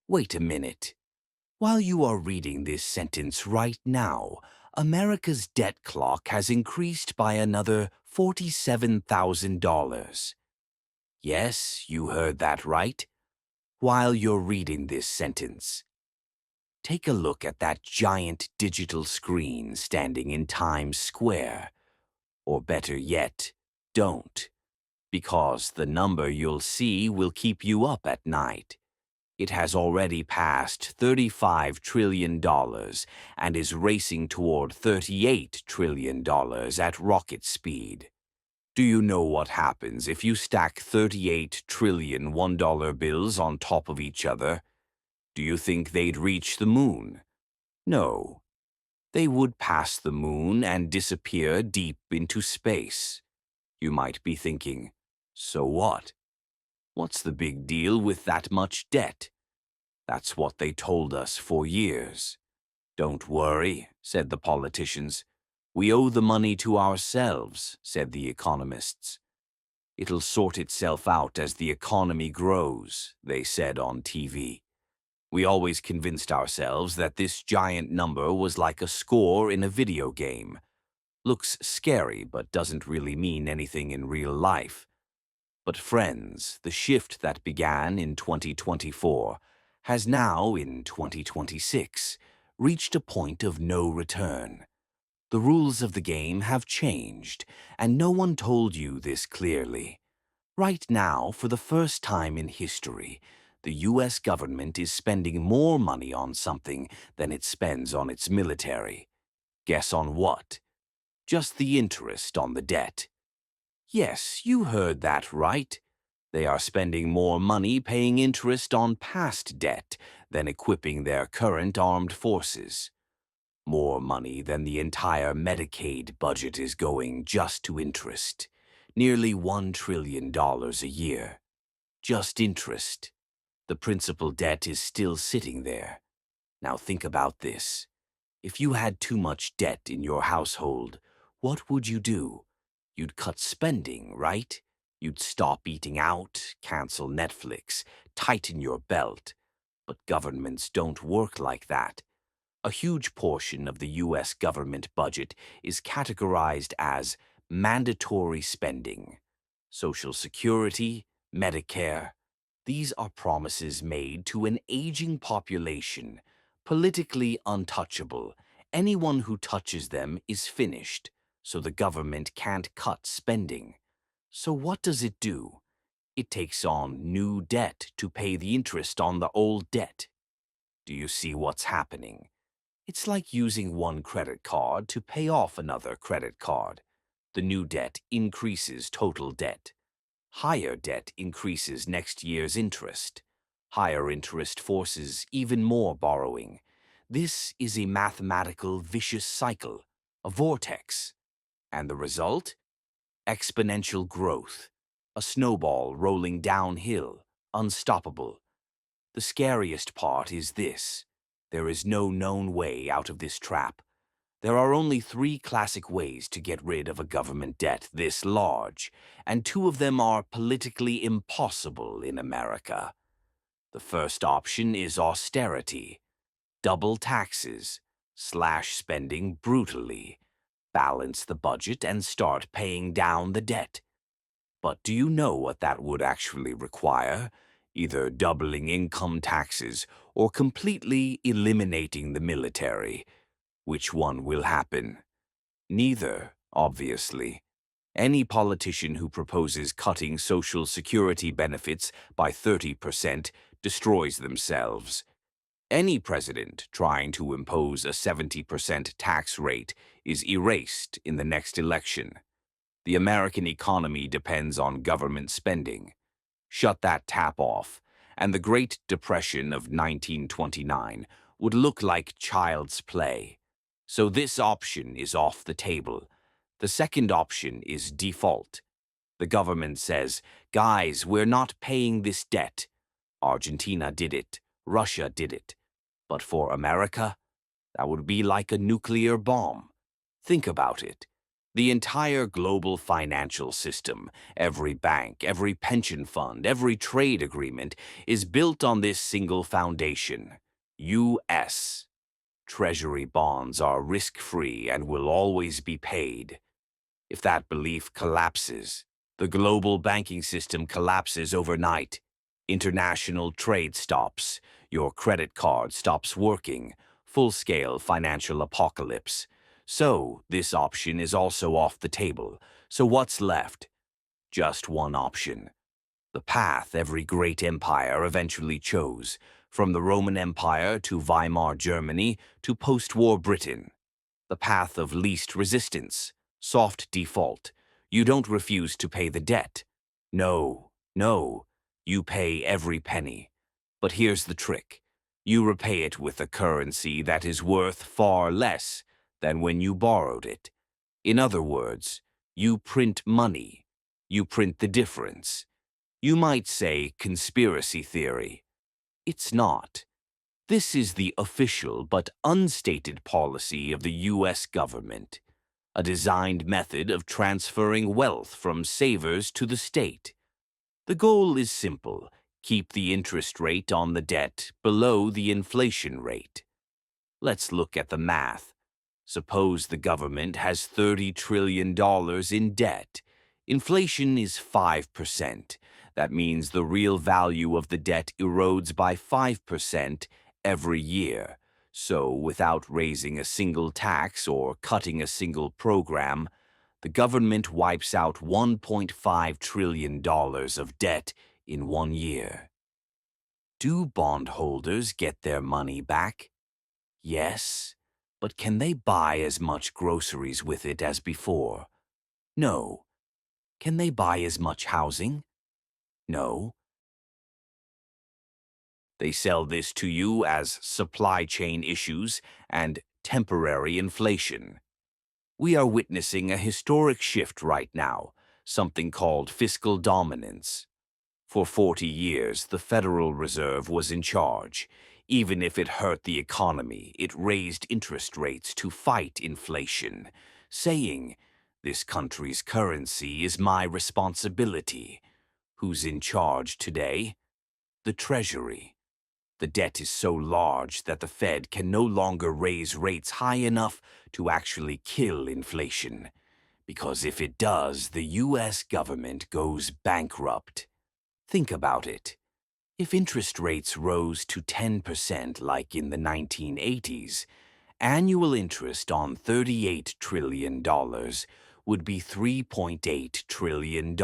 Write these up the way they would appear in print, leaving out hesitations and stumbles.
Wait a minute. While you are reading this sentence right now, America's debt clock has increased by another $47,000. Yes, you heard that right. While you're reading this sentence, take a look at that giant digital screen standing in Times Square. Or better yet, don't, because the number you'll see will keep you up at night. It has already passed $35 trillion and is racing toward $38 trillion at rocket speed. Do you know what happens if you stack 38 trillion $1 bills on top of each other? Do you think they'd reach the moon? No. They would pass the moon and disappear deep into space. You might be thinking, so what? What's the big deal with that much debt? That's what they told us for years. Don't worry, said the politicians. We owe the money to ourselves, said the economists. It'll sort itself out as the economy grows, they said on TV. We always convinced ourselves that this giant number was like a score in a video game. Looks scary, but doesn't really mean anything in real life. But friends, the shift that began in 2024 has now, in 2026, reached a point of no return. The rules of the game have changed, and no one told you this clearly. Right now, for the first time in history, the U.S. government is spending more money on something than it spends on its military. Guess on what? Just the interest on the debt. Yes, you heard that right. They are spending more money paying interest on past debt than equipping their current armed forces. More money than the entire Medicaid budget is going just to interest. Nearly $1 trillion a year. Just interest. The principal debt is still sitting there. Now think about this. If you had too much debt in your household, what would you do? You'd cut spending, right? You'd stop eating out, cancel Netflix, tighten your belt. But governments don't work like that. A huge portion of the U.S. government budget is categorized as mandatory spending. Social Security, Medicare. These are promises made to an aging population, politically untouchable. Anyone who touches them is finished, so the government can't cut spending. So what does it do? It takes on new debt to pay the interest on the old debt. Do you see what's happening? It's like using one credit card to pay off another credit card. The new debt increases total debt. Higher debt increases next year's interest. Higher interest forces even more borrowing. This is a mathematical vicious cycle, a vortex. And the result? Exponential growth. A snowball rolling downhill, unstoppable. The scariest part is this. There is no known way out of this trap. There are only 3 classic ways to get rid of a government debt this large, and 2 of them are politically impossible in America. The first option is austerity. Double taxes, slash spending brutally, balance the budget and start paying down the debt. But do you know what that would actually require? Either doubling income taxes or completely eliminating the military. Which one will happen? Neither, obviously. Any politician who proposes cutting Social Security benefits by 30% destroys themselves. Any president trying to impose a 70% tax rate is erased in the next election. The American economy depends on government spending. Shut that tap off, and the Great Depression of 1929 would look like child's play. So this option is off the table. The second option is default. The government says, guys, we're not paying this debt. Argentina did it. Russia did it. But for America, that would be like a nuclear bomb. Think about it. The entire global financial system, every bank, every pension fund, every trade agreement is built on this single foundation: U.S. Treasury bonds are risk-free and will always be paid. If that belief collapses, the global banking system collapses overnight. International trade stops. Your credit card stops working. Full-scale financial apocalypse. So, this option is also off the table. So what's left? Just one option. The path every great empire eventually chose, from the Roman Empire to Weimar Germany to post-war Britain. The path of least resistance, soft default. You don't refuse to pay the debt. No, no, you pay every penny. But here's the trick. You repay it with a currency that is worth far less than when you borrowed it. In other words, you print money. You print the difference. You might say conspiracy theory. It's not. This is the official but unstated policy of the U.S. government, a designed method of transferring wealth from savers to the state. The goal is simple: keep the interest rate on the debt below the inflation rate. Let's look at the math. Suppose the government has $30 trillion in debt. Inflation is 5%. That means the real value of the debt erodes by 5% every year. So, without raising a single tax or cutting a single program, the government wipes out $1.5 trillion of debt in 1 year. Do bondholders get their money back? Yes, but can they buy as much groceries with it as before? No. Can they buy as much housing? No. They sell this to you as supply chain issues and temporary inflation. We are witnessing a historic shift right now, something called fiscal dominance. For 40 years, the Federal Reserve was in charge. Even if it hurt the economy, it raised interest rates to fight inflation, saying, "This country's currency is my responsibility." Who's in charge today? The Treasury. The debt is so large that the Fed can no longer raise rates high enough to actually kill inflation. Because if it does, the U.S. government goes bankrupt. Think about it. If interest rates rose to 10% like in the 1980s, annual interest on $38 trillion would be $3.8 trillion.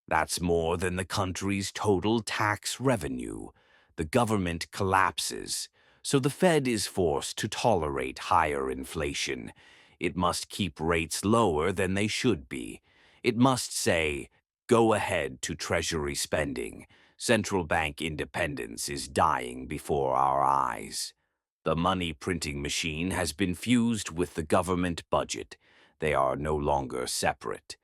That's more than the country's total tax revenue. The government collapses, so the Fed is forced to tolerate higher inflation. It must keep rates lower than they should be. It must say, "Go ahead to Treasury spending. Central bank independence is dying before our eyes." The money printing machine has been fused with the government budget. They are no longer separate.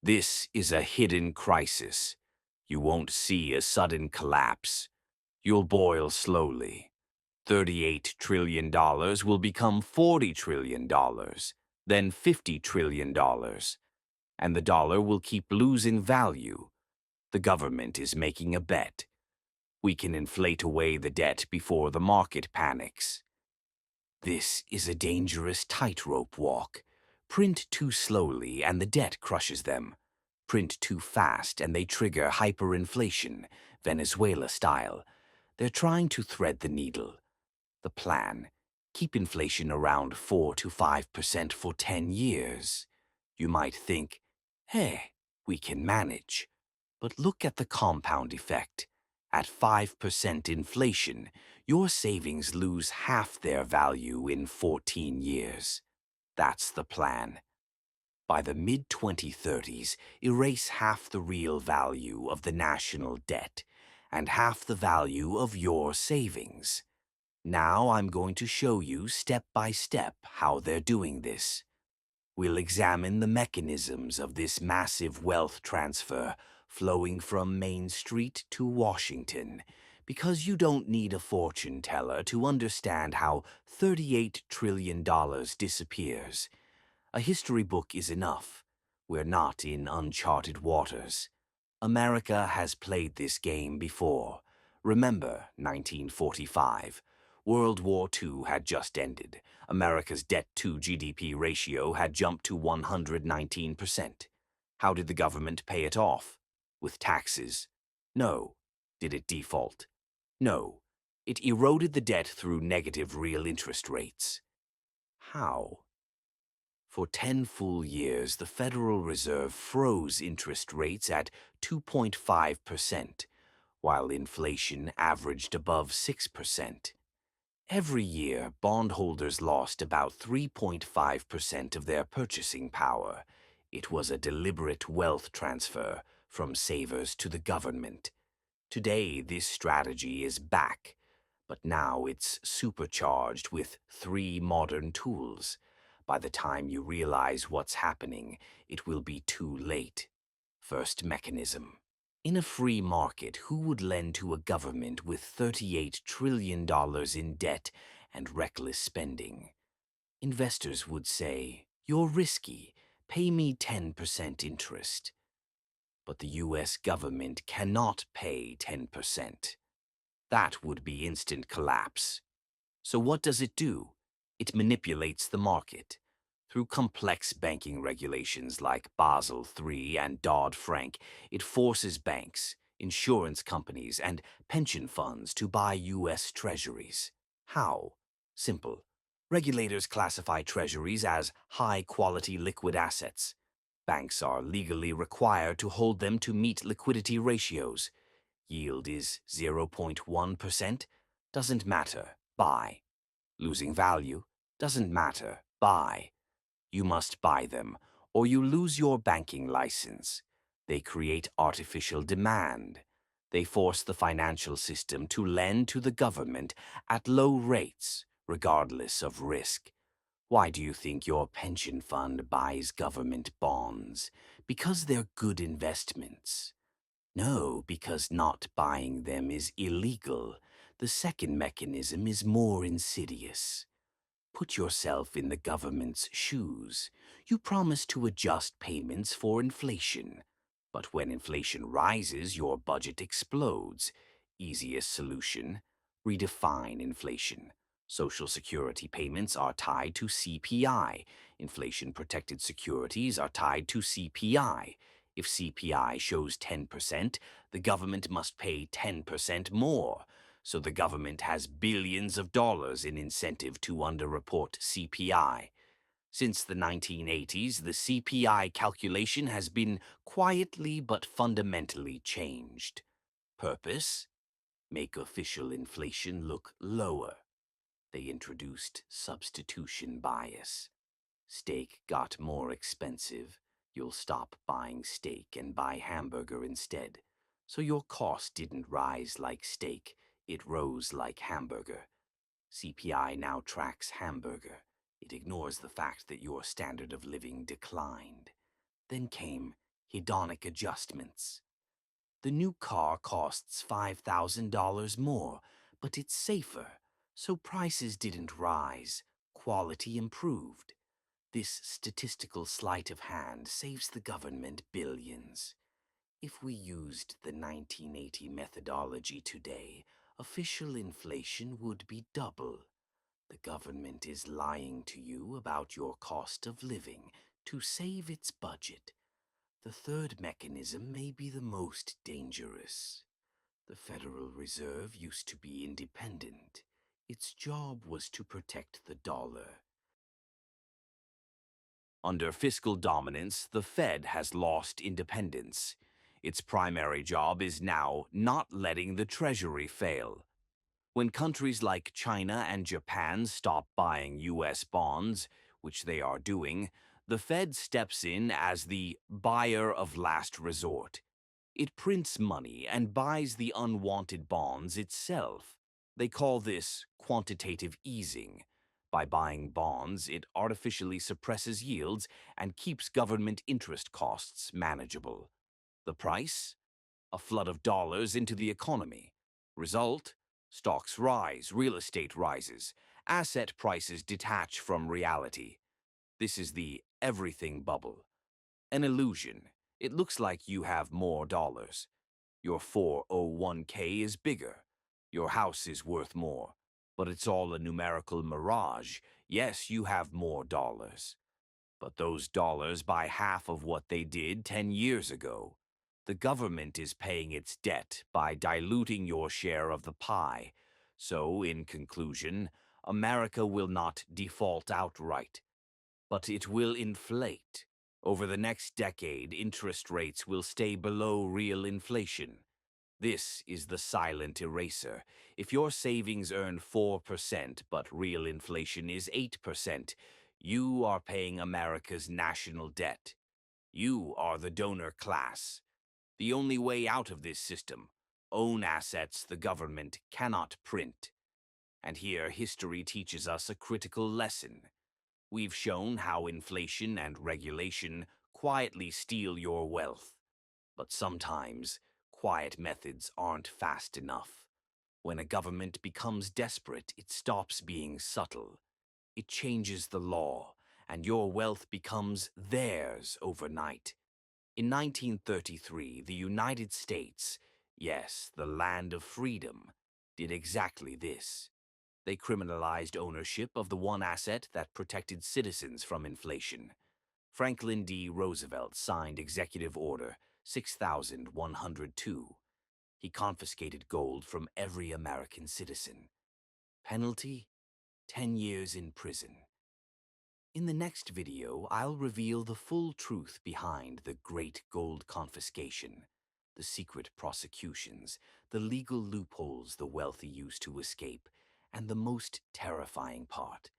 This is a hidden crisis. You won't see a sudden collapse. You'll boil slowly. $38 trillion will become $40 trillion, then $50 trillion. And the dollar will keep losing value. The government is making a bet. We can inflate away the debt before the market panics. This is a dangerous tightrope walk. Print too slowly and the debt crushes them. Print too fast and they trigger hyperinflation, Venezuela style. They're trying to thread the needle. The plan: keep inflation around 4 to 5% for 10 years. You might think, hey, we can manage. But look at the compound effect. At 5% inflation, your savings lose half their value in 14 years. That's the plan. By the mid-2030s, erase half the real value of the national debt and half the value of your savings. Now I'm going to show you step by step how they're doing this. We'll examine the mechanisms of this massive wealth transfer flowing from Main Street to Washington, because you don't need a fortune teller to understand how $38 trillion disappears. A history book is enough. We're not in uncharted waters. America has played this game before. Remember 1945. World War II had just ended. America's debt-to-GDP ratio had jumped to 119%. How did the government pay it off? With taxes? No. Did it default? No. It eroded the debt through negative real interest rates. How? For 10 full years, the Federal Reserve froze interest rates at 2.5%, while inflation averaged above 6%. Every year, bondholders lost about 3.5% of their purchasing power. It was a deliberate wealth transfer from savers to the government. Today, this strategy is back, but now it's supercharged with 3 modern tools. By the time you realize what's happening, it will be too late. First mechanism. In a free market, who would lend to a government with $38 trillion in debt and reckless spending? Investors would say, "You're risky. Pay me 10% interest." But the US government cannot pay 10%. That would be instant collapse. So what does it do? It manipulates the market. Through complex banking regulations like Basel III and Dodd-Frank, it forces banks, insurance companies, and pension funds to buy U.S. treasuries. How? Simple. Regulators classify treasuries as high-quality liquid assets. Banks are legally required to hold them to meet liquidity ratios. Yield is 0.1%? Doesn't matter. Buy. Losing value? Doesn't matter. Buy. You must buy them, or you lose your banking license. They create artificial demand. They force the financial system to lend to the government at low rates, regardless of risk. Why do you think your pension fund buys government bonds? Because they're good investments. No, because not buying them is illegal. The second mechanism is more insidious. Put yourself in the government's shoes. You promise to adjust payments for inflation. But when inflation rises, your budget explodes. Easiest solution: redefine inflation. Social security payments are tied to CPI. Inflation-protected securities are tied to CPI. If CPI shows 10%, the government must pay 10% more. So the government has billions of dollars in incentive to underreport CPI. Since the 1980s, the CPI calculation has been quietly but fundamentally changed. Purpose? Make official inflation look lower. They introduced substitution bias. Steak got more expensive. You'll stop buying steak and buy hamburger instead. So your cost didn't rise like steak. It rose like hamburger. CPI now tracks hamburger. It ignores the fact that your standard of living declined. Then came hedonic adjustments. The new car costs $5,000 more, but it's safer, so prices didn't rise. Quality improved. This statistical sleight of hand saves the government billions. If we used the 1980 methodology today, official inflation would be double. The government is lying to you about your cost of living to save its budget. The third mechanism may be the most dangerous. The Federal Reserve used to be independent. Its job was to protect the dollar. Under fiscal dominance, the Fed has lost independence. Its primary job is now not letting the Treasury fail. When countries like China and Japan stop buying U.S. bonds, which they are doing, the Fed steps in as the buyer of last resort. It prints money and buys the unwanted bonds itself. They call this quantitative easing. By buying bonds, it artificially suppresses yields and keeps government interest costs manageable. The price? A flood of dollars into the economy. Result? Stocks rise, real estate rises, asset prices detach from reality. This is the everything bubble. An illusion. It looks like you have more dollars. Your 401k is bigger. Your house is worth more. But it's all a numerical mirage. Yes, you have more dollars. But those dollars buy half of what they did 10 years ago. The government is paying its debt by diluting your share of the pie. So, in conclusion, America will not default outright, but it will inflate. Over the next decade, interest rates will stay below real inflation. This is the silent eraser. If your savings earn 4%, but real inflation is 8%, you are paying America's national debt. You are the donor class. The only way out of this system: own assets the government cannot print. And here history teaches us a critical lesson. We've shown how inflation and regulation quietly steal your wealth. But sometimes, quiet methods aren't fast enough. When a government becomes desperate, it stops being subtle. It changes the law, and your wealth becomes theirs overnight. In 1933, the United States, yes, the land of freedom, did exactly this. They criminalized ownership of the one asset that protected citizens from inflation. Franklin D. Roosevelt signed Executive Order 6102. He confiscated gold from every American citizen. Penalty: 10 years in prison. In the next video, I'll reveal the full truth behind the Great Gold Confiscation, the secret prosecutions, the legal loopholes the wealthy used to escape, and the most terrifying part: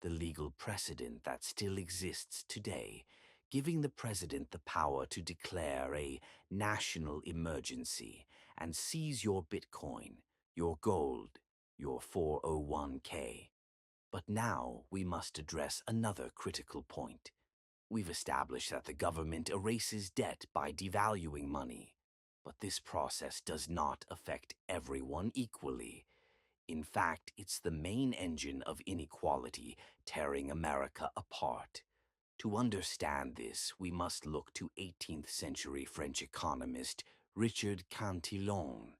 the legal precedent that still exists today, giving the president the power to declare a national emergency and seize your Bitcoin, your gold, your 401k. But now we must address another critical point. We've established that the government erases debt by devaluing money, but this process does not affect everyone equally. In fact, it's the main engine of inequality tearing America apart. To understand this, we must look to 18th century French economist Richard Cantillon.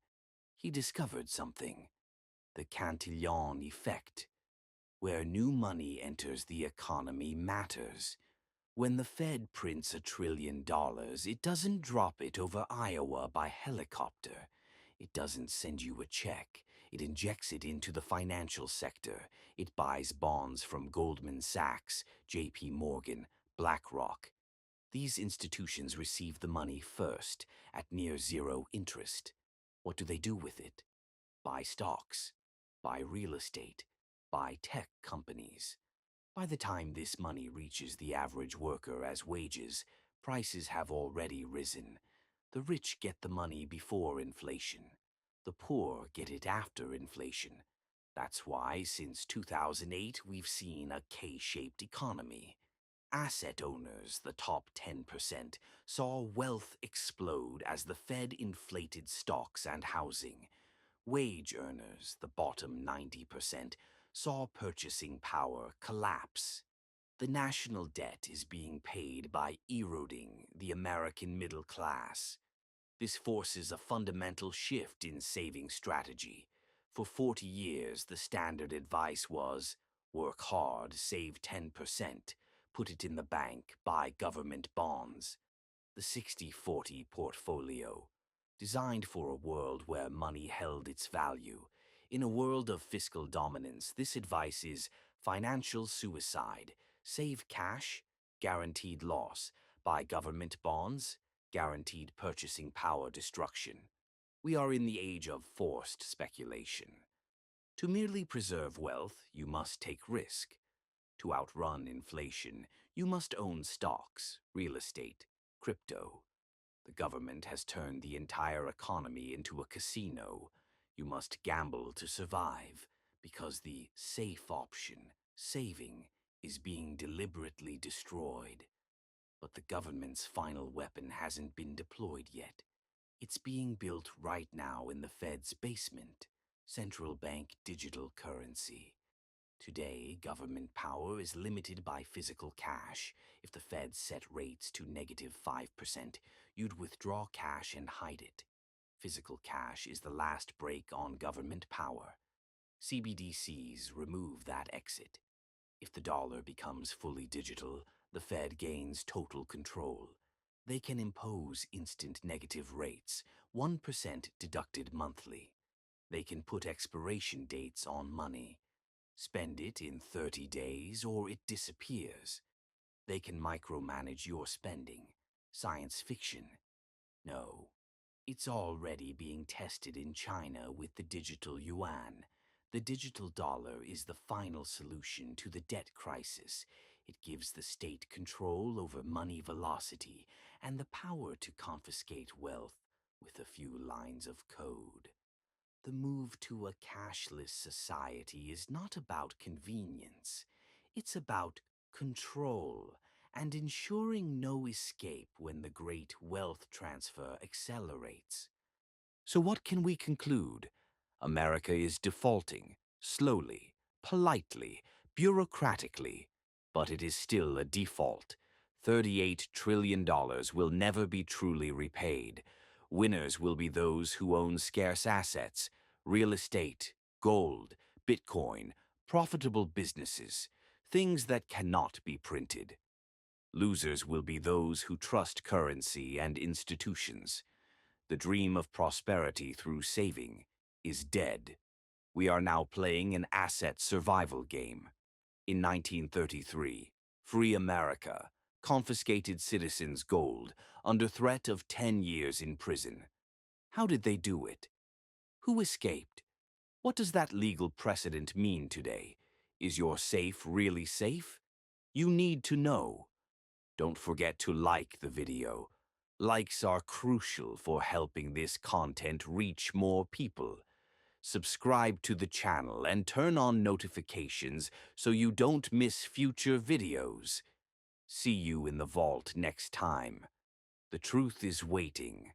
He discovered something: the Cantillon Effect. Where new money enters the economy matters. When the Fed prints $1 trillion, it doesn't drop it over Iowa by helicopter. It doesn't send you a check. It injects it into the financial sector. It buys bonds from Goldman Sachs, JP Morgan, BlackRock. These institutions receive the money first, at near zero interest. What do they do with it? Buy stocks, buy real estate, buy tech companies. By the time this money reaches the average worker as wages, prices have already risen. The rich get the money before inflation. The poor get it after inflation. That's why, since 2008, we've seen a K-shaped economy. Asset owners, the top 10%, saw wealth explode as the Fed inflated stocks and housing. Wage earners, the bottom 90%, saw purchasing power collapse. The national debt is being paid by eroding the American middle class. This forces a fundamental shift in saving strategy. For 40 years, the standard advice was: work hard, save 10%, put it in the bank, buy government bonds. The 60-40 portfolio, designed for a world where money held its value. In a world of fiscal dominance, this advice is financial suicide. Save cash, guaranteed loss. Buy government bonds, guaranteed purchasing power destruction. We are in the age of forced speculation. To merely preserve wealth, you must take risk. To outrun inflation, you must own stocks, real estate, crypto. The government has turned the entire economy into a casino. You must gamble to survive, because the safe option, saving, is being deliberately destroyed. But the government's final weapon hasn't been deployed yet. It's being built right now in the Fed's basement: central bank digital currency. Today, government power is limited by physical cash. If the Fed set rates to -5%, you'd withdraw cash and hide it. Physical cash is the last brake on government power. CBDCs remove that exit. If the dollar becomes fully digital, the Fed gains total control. They can impose instant negative rates, 1% deducted monthly. They can put expiration dates on money. Spend it in 30 days or it disappears. They can micromanage your spending. Science fiction. No, it's already being tested in China with the digital yuan. The digital dollar is the final solution to the debt crisis. It gives the state control over money velocity and the power to confiscate wealth with a few lines of code. The move to a cashless society is not about convenience. It's about control and ensuring no escape when the great wealth transfer accelerates. So what can we conclude? America is defaulting, slowly, politely, bureaucratically, but it is still a default. $38 trillion will never be truly repaid. Winners will be those who own scarce assets, real estate, gold, Bitcoin, profitable businesses, things that cannot be printed. Losers will be those who trust currency and institutions. The dream of prosperity through saving is dead. We are now playing an asset survival game. In 1933, Free America confiscated citizens' gold under threat of 10 years in prison. How did they do it? Who escaped? What does that legal precedent mean today? Is your safe really safe? You need to know. Don't forget to like the video. Likes are crucial for helping this content reach more people. Subscribe to the channel and turn on notifications so you don't miss future videos. See you in the vault next time. The truth is waiting.